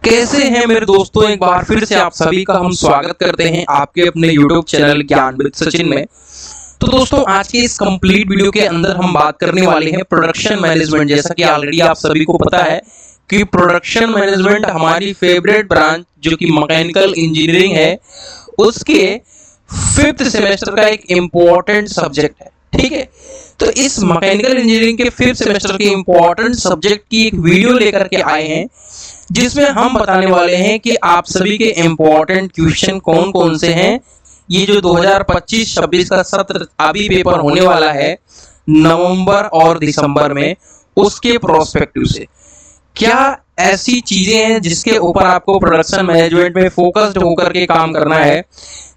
कैसे हैं मेरे दोस्तों, एक बार फिर से आप सभी का हम स्वागत करते हैं आपके अपने YouTube चैनल ज्ञान विद सचिन में। तो दोस्तों, आज के इस कंप्लीट वीडियो के अंदर हम बात करने वाले हैं प्रोडक्शन मैनेजमेंट। जैसा कि ऑलरेडी आप सभी को पता है कि प्रोडक्शन मैनेजमेंट हमारी फेवरेट ब्रांच जो कि मैकेनिकल इंजीनियरिंग है, उसके 5th सेमेस्टर का एक इम्पोर्टेंट सब्जेक्ट है। ठीक है, तो इस मैकेनिकल इंजीनियरिंग के 5th सेमेस्टर के इम्पोर्टेंट सब्जेक्ट की एक वीडियो लेकर के आए हैं, जिसमें हम बताने वाले हैं कि आप सभी के इम्पोर्टेंट क्वेश्चन कौन कौन से हैं। ये जो 2025-26 का सत्र अभी पेपर होने वाला है नवंबर और दिसंबर में, उसके प्रोस्पेक्टिव से क्या ऐसी चीजें हैं जिसके ऊपर आपको प्रोडक्शन मैनेजमेंट में फोकस्ड होकर के काम करना है,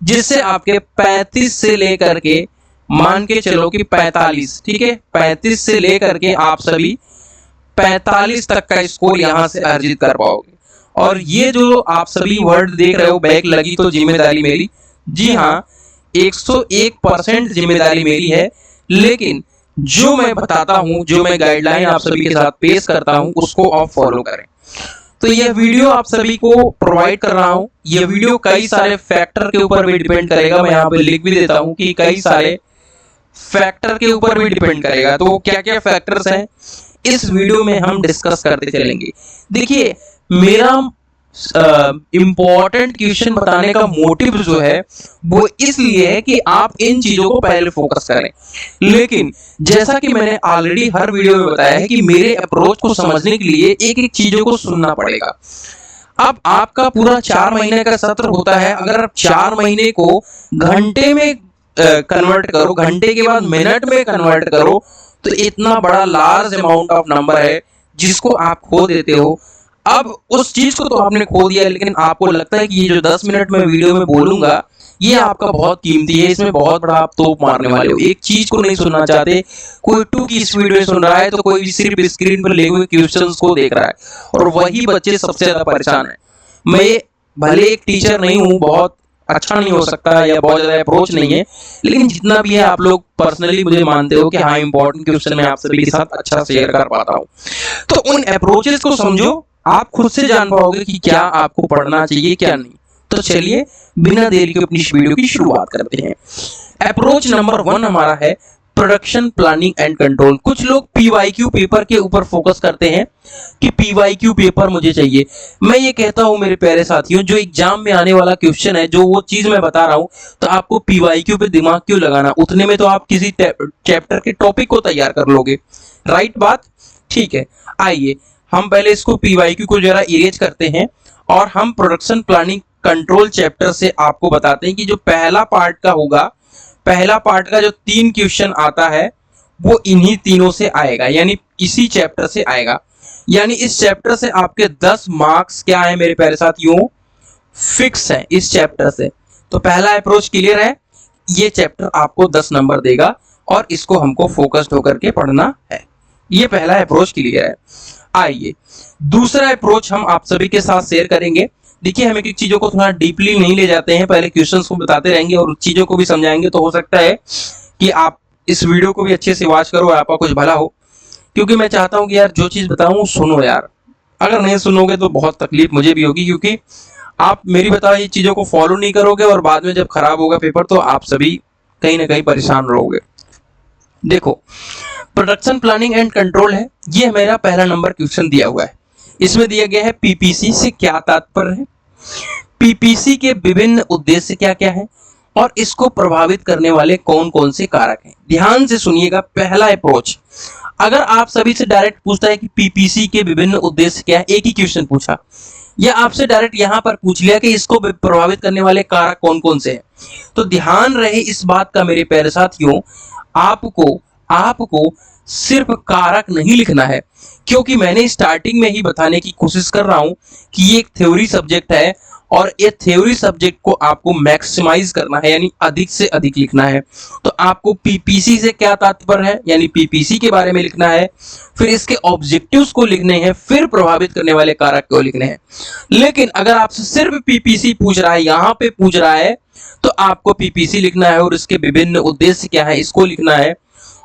जिससे आपके 35 से लेकर के मान के चलो कि 45, ठीक है, 35 से लेकर के आप सभी 45 तक का स्कोर यहां से अर्जित कर पाओगे। और ये जो आप सभी वर्ड देख रहे हो, बैक लगी तो जिम्मेदारी मेरी, जी हाँ, 101% जिम्मेदारी मेरी है। लेकिन जो मैं बताता हूं, जो मैं गाइडलाइन आप सभी के साथ पेश करता हूं, उसको आप फॉलो करें। तो यह वीडियो आप सभी को प्रोवाइड कर रहा हूं। यह वीडियो कई सारे फैक्टर के ऊपर भी डिपेंड करेगा। मैं यहाँ पे लिख भी देता हूं कि कई सारे फैक्टर के ऊपर भी डिपेंड करेगा। तो क्या क्या फैक्टर्स हैं, इस वीडियो में हम डिस्कस करते चलेंगे। देखिए, मेरा इंपॉर्टेंट क्वेश्चन बताने का मोटिव जो है वो इसलिए है कि आप इन चीजों को पहले फोकस करें। लेकिन जैसा कि मैंने ऑलरेडी हर वीडियो में बताया है कि मेरे अप्रोच को समझने के लिए एक एक चीजों को सुनना पड़ेगा। अब आपका पूरा 4 महीने का सत्र होता है। अगर आप 4 महीने को घंटे में कन्वर्ट करो, घंटे के बाद मिनट में कन्वर्ट करो, तो इतना बड़ा लार्ज अमाउंट ऑफ नंबर है जिसको आप खो देते हो। अब उस चीज को तो आपने खो दिया, लेकिन आपको लगता है कि ये जो 10 मिनट में वीडियो में बोलूंगा ये आपका बहुत कीमती है, इसमें बहुत बड़ा आप तोप मारने वाले हो, एक चीज को नहीं सुनना चाहते। कोई 2 की स्पीड में सुन रहा है तो कोई सिर्फ स्क्रीन पर लगे हुए क्वेश्चंस को देख रहा है, और वही बच्चे सबसे ज्यादा परेशान है। मैं भले एक टीचर नहीं हूँ, बहुत अच्छा नहीं हो सकता या बहुत ज्यादा अप्रोच नहीं है, लेकिन जितना भी है आप लोग पर्सनली मुझे मानते हो कि हाँ, इंपॉर्टेंट क्वेश्चन मैं आप सभी के साथ अच्छा शेयर कर पाता हूँ। तो उन अप्रोचेस को समझो, आप खुद से जान पाओगे कि क्या आपको पढ़ना चाहिए क्या नहीं। तो चलिए बिना देरी के अपनी वीडियो की शुरुआत करते हैं। अप्रोच नंबर 1 हमारा है प्रोडक्शन प्लानिंग एंड कंट्रोल। कुछ लोग पीवाईक्यू पेपर के ऊपर फोकस करते हैं कि पीवाईक्यू पेपर मुझे चाहिए। मैं ये कहता हूं मेरे प्यारे साथियों, जो एग्जाम में आने वाला क्वेश्चन है, जो वो चीज मैं बता रहा हूं, तो आपको पीवाईक्यू पे दिमाग क्यों लगाना, उतने में तो आप किसी चैप्टर के टॉपिक को तैयार कर लोगे। राइट बात, ठीक है। आइए हम पहले इसको पीवाईक्यू को जरा इरेज करते हैं और हम प्रोडक्शन प्लानिंग कंट्रोल चैप्टर से आपको बताते हैं कि जो पहला पार्ट का होगा, पहला पार्ट का जो 3 क्वेश्चन आता है वो इन्हीं तीनों से आएगा, यानी इसी चैप्टर से आएगा। यानी इस चैप्टर से आपके 10 मार्क्स क्या है मेरे प्यारे साथियों, फिक्स है इस चैप्टर से। तो पहला अप्रोच क्लियर है, ये चैप्टर आपको 10 नंबर देगा और इसको हमको फोकस्ड होकर के पढ़ना है। ये पहला अप्रोच क्लियर है। आइए दूसरा अप्रोच हम आप सभी के साथ शेयर करेंगे। देखिए, हम एक चीजों को थोड़ा डीपली नहीं ले जाते हैं, पहले क्वेश्चंस को बताते रहेंगे और चीजों को भी समझाएंगे। तो हो सकता है कि आप इस वीडियो को भी अच्छे से वॉच करो, आपका कुछ भला हो, क्योंकि मैं चाहता हूं कि यार जो चीज बताऊं सुनो यार। अगर नहीं सुनोगे तो बहुत तकलीफ मुझे भी होगी, क्योंकि आप मेरी बताई चीजों को फॉलो नहीं करोगे और बाद में जब खराब होगा पेपर तो आप सभी कहीं ना कहीं परेशान रहोगे। देखो, प्रोडक्शन प्लानिंग एंड कंट्रोल है, ये मेरा पहला नंबर क्वेश्चन दिया हुआ है। इसमें दिया गया है पीपीसी से क्या तात्पर्य है, पीपीसी के विभिन्न उद्देश्य क्या क्या है और इसको प्रभावित करने वाले कौन कौन से कारक हैं। ध्यान से सुनिएगा, पहला अप्रोच अगर आप सभी से डायरेक्ट पूछता है कि पीपीसी के विभिन्न उद्देश्य क्या है, एक ही क्वेश्चन पूछा, या आपसे डायरेक्ट यहां पर पूछ लिया कि इसको प्रभावित करने वाले कारक कौन कौन से हैं, तो ध्यान रहे इस बात का मेरे प्यारे साथियों, आपको सिर्फ कारक नहीं लिखना है, क्योंकि मैंने स्टार्टिंग में ही बताने की कोशिश कर रहा हूं कि ये एक थ्योरी सब्जेक्ट है और ये थ्योरी सब्जेक्ट को आपको मैक्सिमाइज करना है, यानी अधिक से अधिक लिखना है। तो आपको पीपीसी से क्या तात्पर्य है, यानी पीपीसी के बारे में लिखना है, फिर इसके ऑब्जेक्टिव्स को लिखने हैं, फिर प्रभावित करने वाले कारक को लिखने हैं। लेकिन अगर आपसे सिर्फ पीपीसी पूछ रहा है, यहां पे पूछ रहा है, तो आपको पीपीसी लिखना है और इसके विभिन्न उद्देश्य क्या है इसको लिखना है,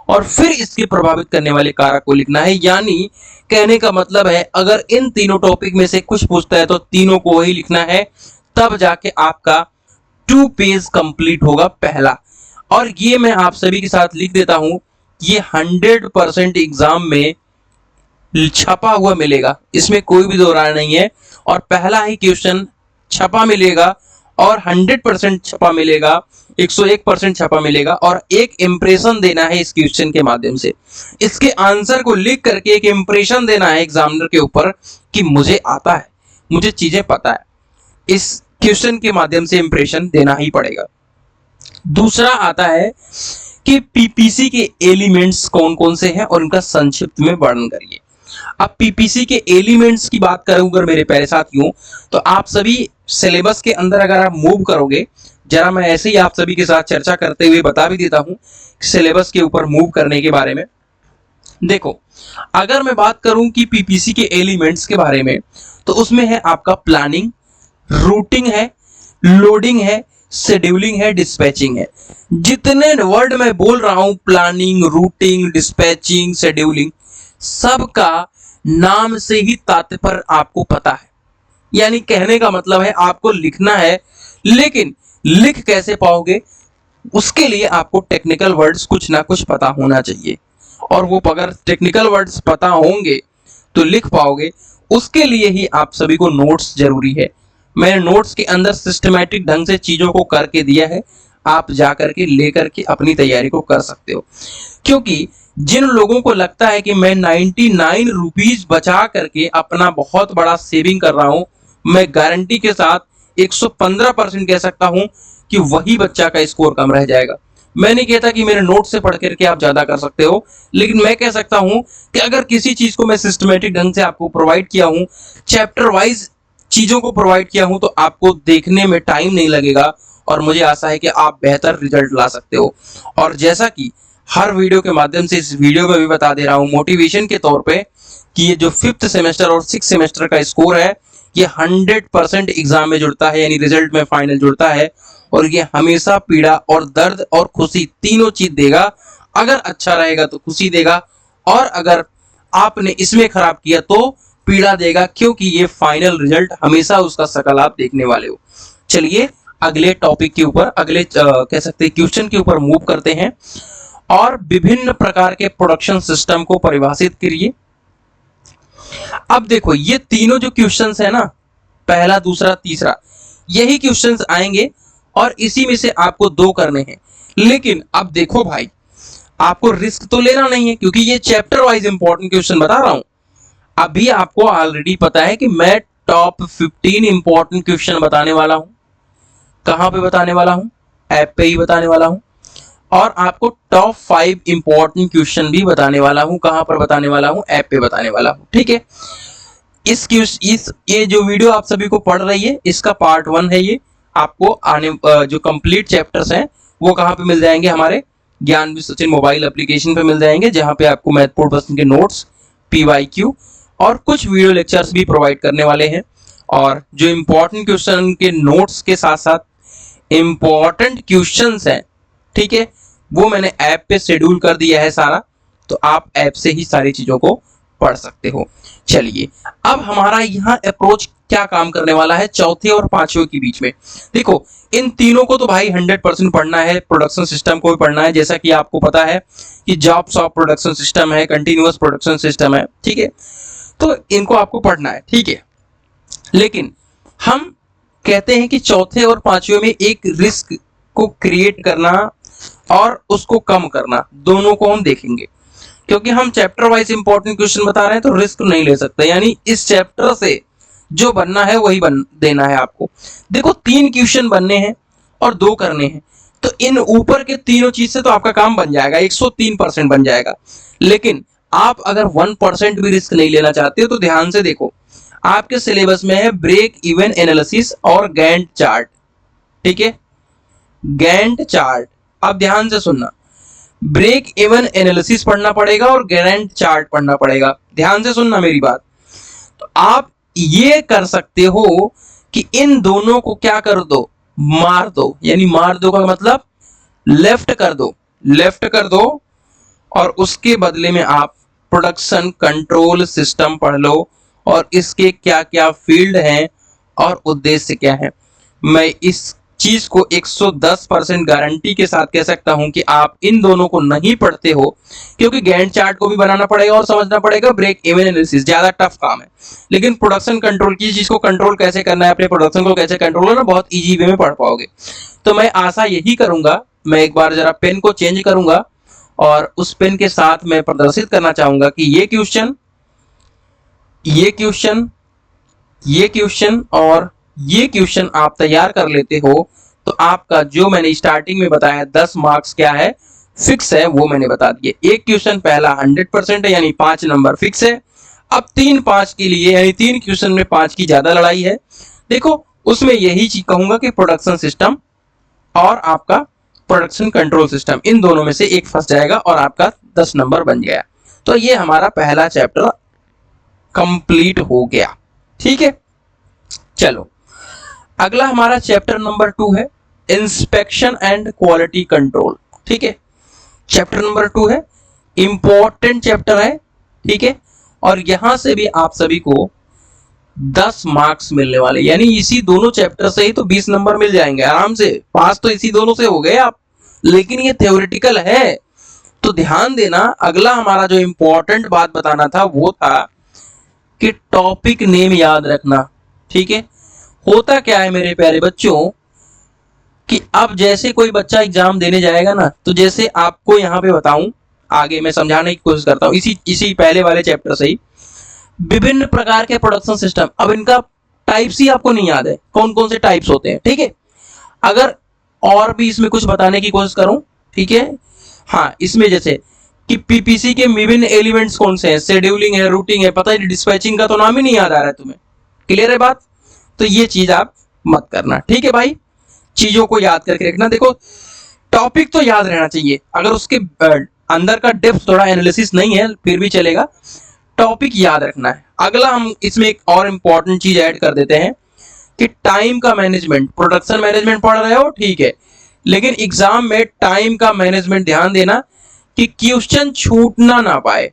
और फिर इसके प्रभावित करने वाले कारक को लिखना है। यानी कहने का मतलब है अगर इन तीनों टॉपिक में से कुछ पूछता है तो तीनों को ही लिखना है, तब जाके आपका 2 पेज कंप्लीट होगा पहला। और ये मैं आप सभी के साथ लिख देता हूं, ये 100% एग्जाम में छपा हुआ मिलेगा, इसमें कोई भी दो राय नहीं है। और पहला ही क्वेश्चन छपा मिलेगा और 100% छपा मिलेगा, 101% छपा मिलेगा। और एक इंप्रेशन देना है इस क्वेश्चन के माध्यम से, इसके आंसर को लिख करके एक इंप्रेशन देना है एग्जामिनर के ऊपर कि मुझे आता है, मुझे चीजें पता है। इस क्वेश्चन के माध्यम से इंप्रेशन देना ही पड़ेगा। दूसरा आता है कि पीपीसी के एलिमेंट्स कौन कौन से हैं और उनका संक्षिप्त में वर्णन करिए। अब पीपीसी के एलिमेंट्स की बात करूं अगर मेरे प्यारे साथियों, तो आप सभी सिलेबस के अंदर अगर आप मूव करोगे, जरा मैं ऐसे ही आप सभी के साथ चर्चा करते हुए बता भी देता हूं सिलेबस के ऊपर मूव करने के बारे में। देखो, अगर मैं बात करूं कि पीपीसी के एलिमेंट्स के बारे में, तो उसमें है आपका प्लानिंग, रूटिंग है, लोडिंग है, शेड्यूलिंग है, डिस्पैचिंग है। जितने वर्ड मैं बोल रहा हूं, प्लानिंग, रूटिंग, डिस्पैचिंग, शेड्यूलिंग, सबका नाम से ही तात्पर्य आपको पता है। यानी कहने का मतलब है आपको लिखना है, लेकिन लिख कैसे पाओगे, उसके लिए आपको टेक्निकल वर्ड्स कुछ ना कुछ पता होना चाहिए। और वो अगर टेक्निकल वर्ड्स पता होंगे तो लिख पाओगे। उसके लिए ही आप सभी को नोट्स जरूरी है। मैंने नोट्स के अंदर सिस्टमैटिक ढंग से चीजों को करके दिया है, आप जाकर के लेकर के अपनी तैयारी को कर सकते हो। क्योंकि जिन लोगों को लगता है कि मैं 99 रुपीज बचा करके अपना बहुत बड़ा सेविंग कर रहा हूं, मैं गारंटी के साथ 115% कह सकता हूं कि वही बच्चा का स्कोर कम रह जाएगा। मैं नहीं कहता कि मेरे नोट से पढ़ करके आप ज्यादा कर सकते हो, लेकिन मैं कह सकता हूं कि अगर किसी चीज को मैं सिस्टमैटिक ढंग से आपको प्रोवाइड किया हूं, चैप्टर वाइज चीजों को प्रोवाइड किया हूं, तो आपको देखने में टाइम नहीं लगेगा और मुझे आशा है कि आप बेहतर रिजल्ट ला सकते हो। और जैसा कि हर वीडियो के माध्यम से इस वीडियो में भी बता दे रहा हूं मोटिवेशन के तौर पे, कि ये जो 5th सेमेस्टर और 6th सेमेस्टर का स्कोर है, ये 100% एग्जाम में जुड़ता है, यानी रिजल्ट में फाइनल जुड़ता है। और ये हमेशा पीड़ा और दर्द और खुशी तीनों चीज देगा। अगर अच्छा रहेगा तो खुशी देगा, और अगर आपने इसमें खराब किया तो पीड़ा देगा, क्योंकि ये फाइनल रिजल्ट हमेशा उसका शकल आप देखने वाले हो। चलिए अगले टॉपिक के ऊपर, अगले कह सकते हैं क्वेश्चन के ऊपर मूव करते हैं। और विभिन्न प्रकार के प्रोडक्शन सिस्टम को परिभाषित करिए। अब देखो, ये तीनों जो क्वेश्चंस है ना, पहला, दूसरा, तीसरा, यही क्वेश्चंस आएंगे और इसी में से आपको 2 करने हैं। लेकिन अब देखो भाई, आपको रिस्क तो लेना नहीं है, क्योंकि ये चैप्टर वाइज इंपॉर्टेंट क्वेश्चन बता रहा हूं। अभी आपको ऑलरेडी पता है कि मैं टॉप 15 इंपॉर्टेंट क्वेश्चन बताने वाला हूं। कहां पे बताने वाला हूं? ऐप पे ही बताने वाला हूं। और आपको टॉप 5 इंपॉर्टेंट क्वेश्चन भी बताने वाला हूं। कहां पर बताने वाला हूं? ऐप पे बताने वाला हूं। ठीक है, ये जो वीडियो आप सभी को पढ़ रही है, इसका पार्ट 1 है। ये आपको आने जो कंप्लीट चैप्टर्स हैं वो कहां पे मिल जाएंगे? हमारे ज्ञान विद सचिन मोबाइल एप्लीकेशन पे मिल जाएंगे, जहां पे आपको मैथपूर्ण प्रश्न के नोट्स, पीवाईक्यू और कुछ वीडियो लेक्चर्स भी प्रोवाइड करने वाले हैं। और जो इंपॉर्टेंट क्वेश्चन के नोट्स के साथ साथ इंपॉर्टेंट क्वेश्चंस हैं, ठीक है, वो मैंने ऐप पे शेड्यूल कर दिया है सारा, तो आप ऐप से ही सारी चीजों को पढ़ सकते हो। चलिए, अब हमारा यहाँ अप्रोच क्या काम करने वाला है चौथे और पांचवें के बीच में। देखो, इन तीनों को तो भाई 100% पढ़ना है, प्रोडक्शन सिस्टम को भी पढ़ना है। जैसा कि आपको पता है कि जॉब शॉप प्रोडक्शन सिस्टम है, कंटिन्यूअस प्रोडक्शन सिस्टम है, ठीक है, तो इनको आपको पढ़ना है, ठीक है। लेकिन हम कहते हैं कि चौथे और पांचवें में एक रिस्क को क्रिएट करना और उसको कम करना, दोनों को हम देखेंगे। क्योंकि हम चैप्टर वाइज इंपॉर्टेंट क्वेश्चन बता रहे हैं तो रिस्क नहीं ले सकते, यानी इस चैप्टर से जो बनना है वही बन देना है आपको। देखो, 3 क्वेश्चन बनने हैं और 2 करने हैं, तो इन ऊपर के तीनों चीज से तो आपका काम बन जाएगा, 103% बन जाएगा। लेकिन आप अगर 1% भी रिस्क नहीं लेना चाहते हो तो ध्यान से देखो, आपके सिलेबस में है ब्रेक इवन एनालिसिस और गैंट चार्ट, ठीक है, गैंट चार्ट। अब ध्यान से सुनना, ब्रेक इवन एनालिसिस पढ़ना पड़ेगा और गैंट चार्ट पढ़ना पड़ेगा। ध्यान से सुनना मेरी बात। तो आप ये कर सकते हो कि इन दोनों को क्या कर दो, मार दो। यानी मार दो का मतलब लेफ्ट कर दो, लेफ्ट कर दो और उसके बदले में आप प्रोडक्शन कंट्रोल सिस्टम पढ़ लो और इसके क्या क्या फील्ड हैं और उद्देश्य क्या है। मैं इस चीज को 110% गारंटी के साथ कह सकता हूं कि आप इन दोनों को नहीं पढ़ते हो, क्योंकि गैंट चार्ट को भी बनाना पड़ेगा और समझना पड़ेगा, ब्रेक इवन एनालिसिस ज्यादा टफ काम है। लेकिन प्रोडक्शन कंट्रोल की चीज को कंट्रोल कैसे करना है, अपने प्रोडक्शन को कैसे कंट्रोल करना, बहुत इजी वे में पढ़ पाओगे। तो मैं आशा यही करूंगा, मैं एक बार जरा पेन को चेंज करूंगा और उस पेन के साथ मैं प्रदर्शित करना चाहूंगा कि ये क्वेश्चन, ये क्वेश्चन, ये क्वेश्चन और ये क्वेश्चन आप तैयार कर लेते हो तो आपका जो मैंने स्टार्टिंग में बताया 10 मार्क्स क्या है, फिक्स है, वो मैंने बता दिए। एक क्वेश्चन पहला 100% है, यानी 5 नंबर फिक्स है। अब 3-5 के लिए, यानी 3 क्वेश्चन में 5 की ज्यादा लड़ाई है। देखो उसमें यही चीज कहूंगा कि प्रोडक्शन सिस्टम और आपका प्रोडक्शन कंट्रोल सिस्टम, इन दोनों में से एक फंस जाएगा और आपका 10 नंबर बन गया। तो ये हमारा पहला चैप्टर कंप्लीट हो गया। ठीक है, चलो अगला हमारा चैप्टर नंबर 2 है इंस्पेक्शन एंड क्वालिटी कंट्रोल। ठीक है, चैप्टर नंबर 2 है, इंपॉर्टेंट चैप्टर है। ठीक है, और यहां से भी आप सभी को 10 मार्क्स मिलने वाले, यानी इसी दोनों चैप्टर से ही तो 20 नंबर मिल जाएंगे आराम से, पास तो इसी दोनों से हो गए आप। लेकिन ये थ्योरेटिकल है, तो ध्यान देना। अगला हमारा जो इंपॉर्टेंट बात बताना था वो था कि टॉपिक नेम याद रखना। ठीक है, होता क्या है मेरे प्यारे बच्चों कि अब जैसे कोई बच्चा एग्जाम देने जाएगा ना, तो जैसे आपको यहाँ पे बताऊं, आगे मैं समझाने की कोशिश करता हूँ इसी पहले वाले चैप्टर से ही, विभिन्न प्रकार के प्रोडक्शन सिस्टम। अब इनका टाइप्स ही आपको नहीं याद है, कौन कौन से टाइप्स होते हैं। ठीक है, अगर और भी इसमें कुछ बताने की कोशिश करूं, ठीक है, हाँ, इसमें जैसे कि पीपीसी के विभिन्न एलिमेंट्स कौन से हैं, शेड्यूलिंग है, रूटिंग है, पता है, डिस्पैचिंग का तो नाम ही नहीं याद आ रहा है तुम्हें। क्लियर है बात? तो ये चीज आप मत करना। ठीक है भाई, चीजों को याद करके रखना। देखो टॉपिक तो याद रहना चाहिए, अगर उसके अंदर का डेप्थ थोड़ा एनालिसिस नहीं है फिर भी चलेगा, टॉपिक याद रखना है। अगला हम इसमें एक और इंपॉर्टेंट चीज ऐड कर देते हैं कि टाइम का मैनेजमेंट। प्रोडक्शन मैनेजमेंट पढ़ रहे हो ठीक है, लेकिन एग्जाम में टाइम का मैनेजमेंट ध्यान देना कि क्वेश्चन छूटना ना पाए,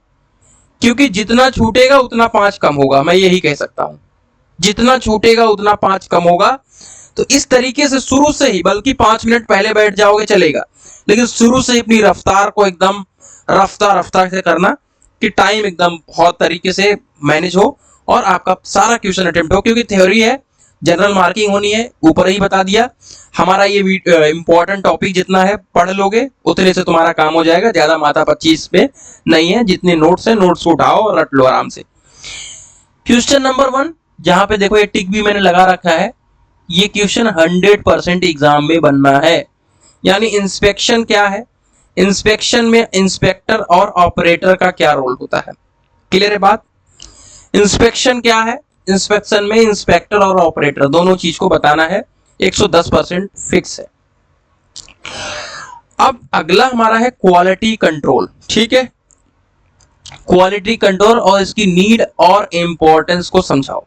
क्योंकि जितना छूटेगा उतना 5 कम होगा। मैं यही कह सकता हूं, जितना छूटेगा उतना 5 कम होगा। तो इस तरीके से शुरू से ही, बल्कि 5 मिनट पहले बैठ जाओगे चलेगा, लेकिन शुरू से ही अपनी रफ्तार को एकदम रफ्तार से करना कि टाइम एकदम बहुत तरीके से मैनेज हो और आपका सारा क्वेश्चन अटेम्प्ट हो, क्योंकि थ्योरी है, जनरल मार्किंग होनी है, ऊपर ही बता दिया। हमारा ये इंपॉर्टेंट टॉपिक जितना है पढ़ लोगे उतने से तुम्हारा काम हो जाएगा, ज्यादा माथा 25 पे नहीं है। जितने नोट्स है नोट्स को उठाओ और रट लो आराम से। क्वेश्चन नंबर 1, जहां पे देखो ये टिक भी मैंने लगा रखा है, ये क्वेश्चन 100% एग्जाम में बनना है। यानी इंस्पेक्शन क्या है, इंस्पेक्शन में इंस्पेक्टर और ऑपरेटर का क्या रोल होता है। क्लियर है बात? इंस्पेक्शन क्या है, इंस्पेक्शन में इंस्पेक्टर और ऑपरेटर दोनों चीज को बताना है, 110% फिक्स है। अब अगला हमारा है क्वालिटी कंट्रोल। ठीक है, क्वालिटी कंट्रोल और इसकी नीड और इंपॉर्टेंस को समझाओ।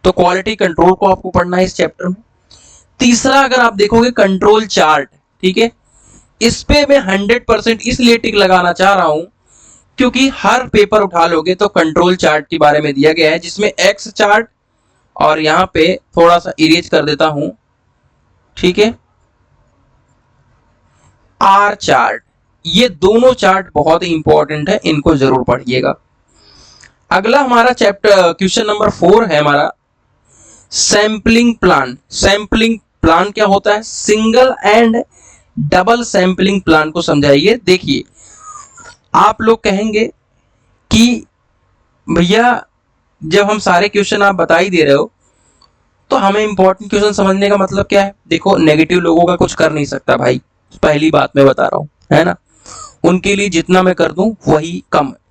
तो क्वालिटी कंट्रोल को आपको पढ़ना है इस चैप्टर में। तीसरा अगर आप देखोगे कंट्रोल चार्ट, ठीक है, इस पे मैं 100% इसलिए टिक लगाना चाह रहा हूं क्योंकि हर पेपर उठा लोगे तो कंट्रोल चार्ट के बारे में दिया गया है, जिसमें एक्स चार्ट और यहां पे थोड़ा सा इरेज कर देता हूं, ठीक है, आर चार्ट, ये दोनों चार्ट बहुत ही इंपॉर्टेंट है, इनको जरूर पढ़िएगा। अगला हमारा चैप्टर क्वेश्चन नंबर 4 है हमारा सैंपलिंग प्लान। सैंपलिंग प्लान क्या होता है, single and double sampling plan को समझाइए। देखिए आप लोग कहेंगे कि भैया जब हम सारे क्वेश्चन आप बता ही दे रहे हो तो हमें इंपॉर्टेंट क्वेश्चन समझने का मतलब क्या है। देखो नेगेटिव लोगों का कुछ कर नहीं सकता भाई, पहली बात मैं बता रहा हूं, है ना, उनके लिए जितना मैं कर दूं वही कम है।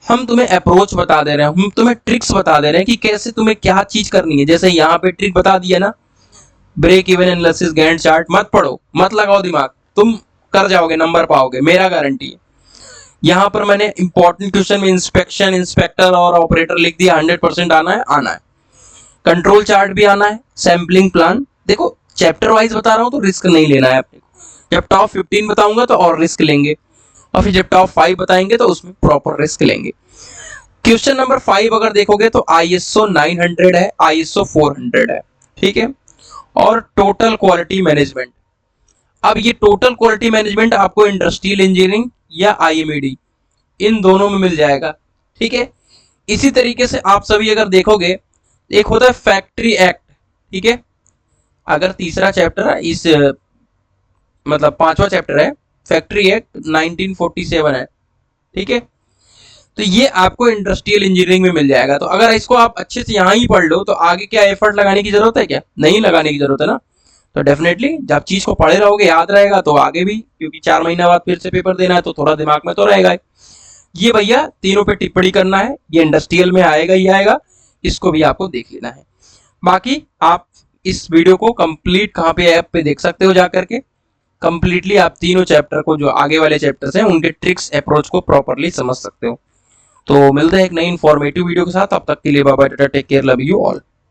हम तुम्हें अप्रोच बता दे रहे हैं, हम तुम्हें ट्रिक्स बता दे रहे हैं कि कैसे तुम्हें क्या चीज करनी है। जैसे यहाँ पे ट्रिक बता दिया ना, break even analysis Gantt chart, मत पढ़ो, मत लगाओ दिमाग, तुम कर जाओगे, नंबर पाओगे, मेरा गारंटी है। यहाँ पर मैंने इंपॉर्टेंट क्वेश्चन में इंस्पेक्शन, इंस्पेक्टर और ऑपरेटर लिख दिया, 100% आना है, आना है। कंट्रोल चार्ट भी आना है, सैंपलिंग प्लान। देखो चैप्टर वाइज बता रहा हूं तो रिस्क नहीं लेना है अपने को, जब टॉप 15 बताऊंगा तो और रिस्क लेंगे। और फिर जब टॉप 5 बताएंगे तो उसमें प्रॉपर रिस्क लेंगे। क्वेश्चन नंबर 5 अगर देखोगे तो ISO 900 है, ISO 400 है, ठीक है, और टोटल क्वालिटी मैनेजमेंट। अब ये टोटल क्वालिटी मैनेजमेंट आपको इंडस्ट्रियल इंजीनियरिंग या IMED इन दोनों में मिल जाएगा, ठीक है। इसी तरीके से आप सभी अगर देखोगे, एक होता है फैक्ट्री एक्ट, ठीक है, अगर तीसरा चैप्टर है इस मतलब 5वां चैप्टर है, फैक्ट्री एक्ट 1947 है, ठीक है। तो ये आपको इंडस्ट्रियल इंजीनियरिंग में मिल जाएगा। तो अगर इसको आप अच्छे से यहाँ ही पढ़ लो तो आगे क्या एफर्ट लगाने की जरूरत है क्या? नहीं लगाने की जरूरत है ना। तो डेफिनेटली जब चीज को पढ़े रहोगे, याद रहेगा, तो आगे भी, क्योंकि 4 महीना बाद फिर से पेपर देना है तो थोड़ा दिमाग में तो रहेगा। ये भैया तीनों पे टिप्पणी करना है, ये इंडस्ट्रियल में आएगा ही आएगा, इसको भी आपको देख लेना है। बाकी आप इस वीडियो को कंप्लीट कहाँ पे ऐप पे देख सकते हो जाकर के, कंप्लीटली आप तीनों चैप्टर को, जो आगे वाले चैप्टर्स हैं उनके ट्रिक्स अप्रोच को प्रॉपरली समझ सकते हो। तो मिलते हैं एक नई इंफॉर्मेटिव वीडियो के साथ, तब तक के लिए bye bye, take care, love you all.